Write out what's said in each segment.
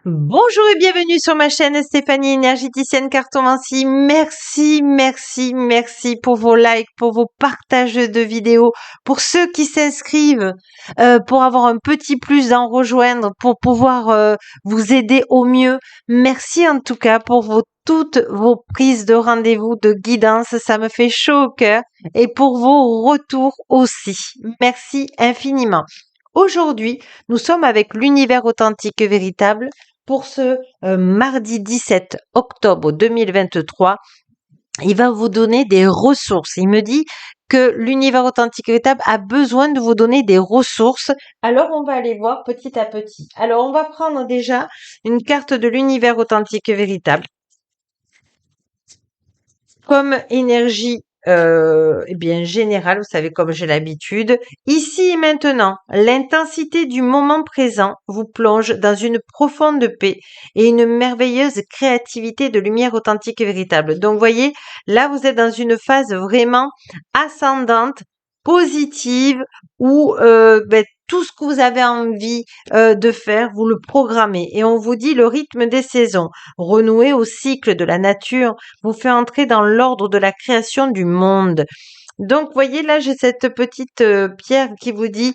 Bonjour et bienvenue sur ma chaîne Stéphanie énergéticienne cartomancie. Merci pour vos likes, pour vos partages de vidéos, pour ceux qui s'inscrivent, pour avoir un petit plus d'en rejoindre, pour pouvoir vous aider au mieux. Merci en tout cas pour toutes vos prises de rendez-vous, de guidance, ça me fait chaud au cœur et pour vos retours aussi. Merci infiniment. Aujourd'hui, nous sommes avec l'univers authentique et véritable pour ce mardi 17 octobre 2023. Il va vous donner des ressources. Il me dit que l'univers authentique et véritable a besoin de vous donner des ressources. Alors, on va aller voir petit à petit. Alors, on va prendre déjà une carte de l'univers authentique et véritable comme énergie eh bien générale, vous savez comme j'ai l'habitude. Ici et maintenant, l'intensité du moment présent vous plonge dans une profonde paix et une merveilleuse créativité de lumière authentique et véritable. Donc, voyez, là, vous êtes dans une phase vraiment ascendante, positive, où tout ce que vous avez envie de faire, vous le programmez. Et on vous dit le rythme des saisons, renouer au cycle de la nature, vous fait entrer dans l'ordre de la création du monde. Donc, voyez, là, j'ai cette petite pierre qui vous dit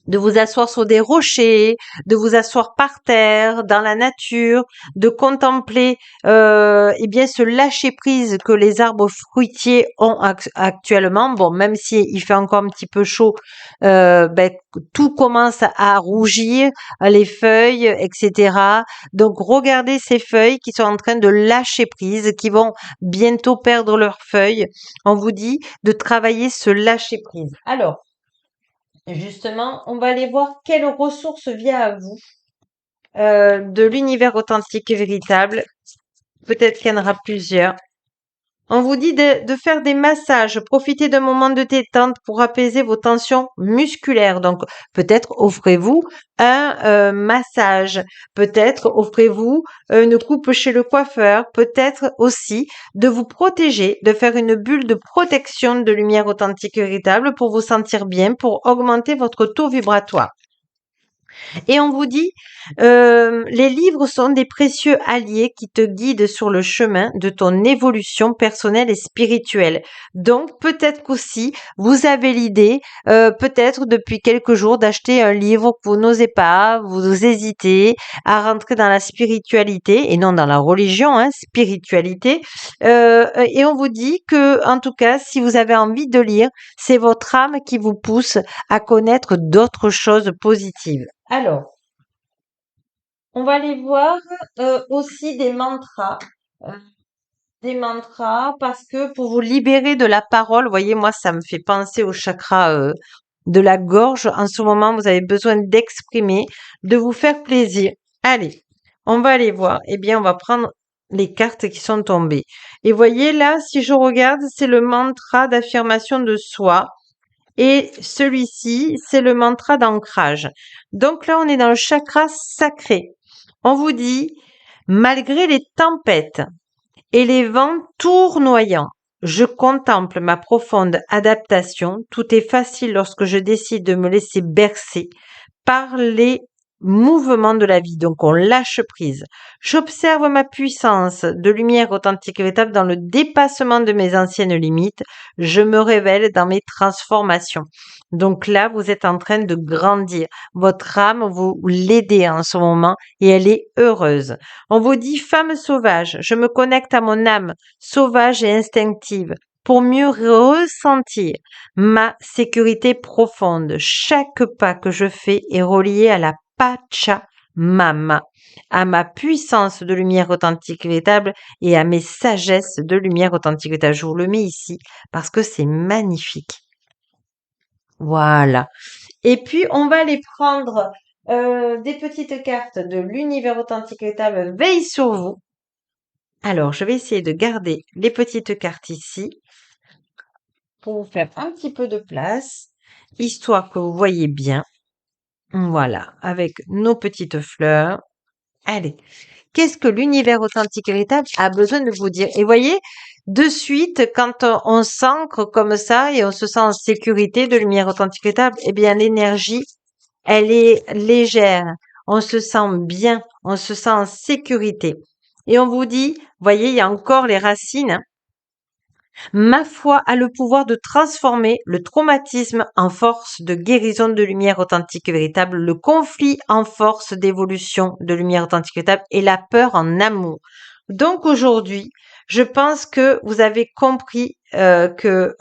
de vous asseoir sur des rochers, de vous asseoir par terre, dans la nature, de contempler eh bien ce lâcher prise que les arbres fruitiers ont actuellement. Bon, même si il fait encore un petit peu chaud, ben, tout commence à rougir, les feuilles, etc. Donc regardez ces feuilles qui sont en train de lâcher prise, qui vont bientôt perdre leurs feuilles. On vous dit de travailler ce lâcher prise. Alors, justement, on va aller voir quelle ressource vient à vous de l'univers authentique et véritable. Peut-être qu'il y en aura plusieurs. On vous dit de faire des massages, profitez d'un moment de détente pour apaiser vos tensions musculaires. Donc, peut-être offrez-vous un massage, peut-être offrez-vous une coupe chez le coiffeur, peut-être aussi de vous protéger, de faire une bulle de protection de lumière authentique et véritable pour vous sentir bien, pour augmenter votre taux vibratoire. Et on vous dit, les livres sont des précieux alliés qui te guident sur le chemin de ton évolution personnelle et spirituelle. Donc peut-être qu'aussi vous avez l'idée, peut-être depuis quelques jours, d'acheter un livre que vous n'osez pas, vous hésitez à rentrer dans la spiritualité et non dans la religion, hein, spiritualité. Et on vous dit que, en tout cas, si vous avez envie de lire, c'est votre âme qui vous pousse à connaître d'autres choses positives. Alors, on va aller voir aussi euh, des mantras parce que pour vous libérer de la parole, voyez, moi, ça me fait penser au chakra de la gorge. En ce moment, vous avez besoin d'exprimer, de vous faire plaisir. Allez, on va aller voir. Eh bien, on va prendre les cartes qui sont tombées. Et voyez là, si je regarde, c'est le mantra d'affirmation de soi. Et celui-ci, c'est le mantra d'ancrage. Donc là, on est dans le chakra sacré. On vous dit, malgré les tempêtes et les vents tournoyants, je contemple ma profonde adaptation. Tout est facile lorsque je décide de me laisser bercer par les mouvements de la vie. Donc, on lâche prise. J'observe ma puissance de lumière authentique et véritable dans le dépassement de mes anciennes limites. Je me révèle dans mes transformations. Donc là, vous êtes en train de grandir. Votre âme, vous l'aidez en ce moment et elle est heureuse. On vous dit femme sauvage. Je me connecte à mon âme sauvage et instinctive pour mieux ressentir ma sécurité profonde. Chaque pas que je fais est relié à la Pachamama, à ma puissance de lumière authentique et véritable et à mes sagesses de lumière authentique et véritable. Je vous le mets ici parce que c'est magnifique. Voilà. Et puis, on va aller prendre des petites cartes de l'univers authentique et véritable. Veille sur vous. Alors, je vais essayer de garder les petites cartes ici pour vous faire un petit peu de place, histoire que vous voyez bien. Voilà, avec nos petites fleurs. Allez, qu'est-ce que l'univers authentique et véritable a besoin de vous dire? Et voyez, de suite, quand on s'ancre comme ça et on se sent en sécurité de lumière authentique et véritable, eh bien l'énergie, elle est légère. on se sent bien, on se sent en sécurité. Et on vous dit, voyez, il y a encore les racines, hein. Ma foi a le pouvoir de transformer le traumatisme en force de guérison de lumière authentique et véritable, le conflit en force d'évolution de lumière authentique et véritable et la peur en amour. Donc aujourd'hui, je pense que vous avez compris que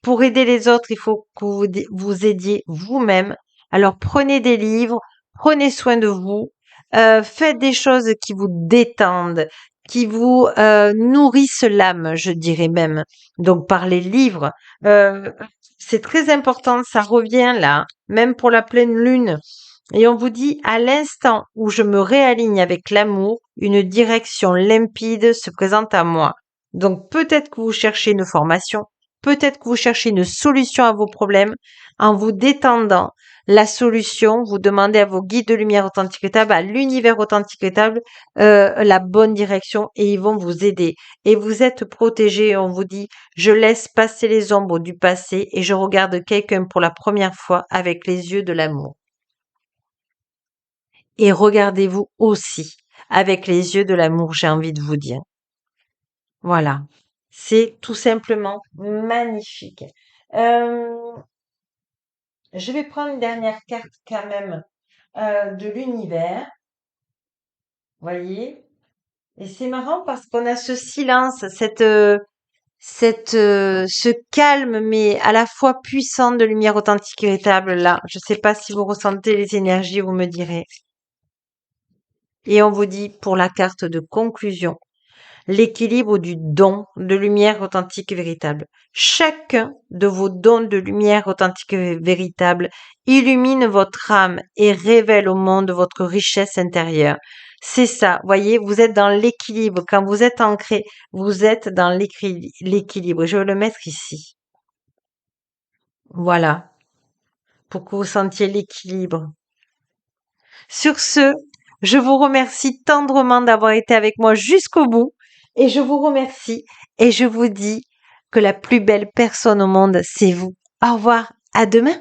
pour aider les autres, il faut que vous aidiez vous-même. Alors prenez des livres, prenez soin de vous, faites des choses qui vous détendent, qui vous nourrissent l'âme, je dirais même. Donc par les livres, c'est très important, ça revient là, même pour la pleine lune. Et on vous dit, à l'instant où je me réaligne avec l'amour, une direction limpide se présente à moi. Donc peut-être que vous cherchez une formation, peut-être que vous cherchez une solution à vos problèmes. En vous détendant, la solution, vous demandez à vos guides de lumière authentique véritable, à l'univers authentique véritable, la bonne direction et ils vont vous aider. Et vous êtes protégé. On vous dit, je laisse passer les ombres du passé et je regarde quelqu'un pour la première fois avec les yeux de l'amour. Et regardez-vous aussi avec les yeux de l'amour, j'ai envie de vous dire. Voilà. C'est tout simplement magnifique. Euh, je vais prendre une dernière carte quand même de l'univers. Voyez? Et c'est marrant parce qu'on a ce silence, ce calme, mais à la fois puissant de lumière authentique et véritable là. Je sais pas si vous ressentez les énergies, vous me direz. Et on vous dit pour la carte de conclusion, l'équilibre du don de lumière authentique et véritable. Chacun de vos dons de lumière authentique et véritable illumine votre âme et révèle au monde votre richesse intérieure. C'est ça, voyez, vous êtes dans l'équilibre. Quand vous êtes ancré, vous êtes dans l'équilibre. Je vais le mettre ici. Voilà, pour que vous sentiez l'équilibre. Sur ce, je vous remercie tendrement d'avoir été avec moi jusqu'au bout et je vous remercie et je vous dis que la plus belle personne au monde, c'est vous. Au revoir, à demain.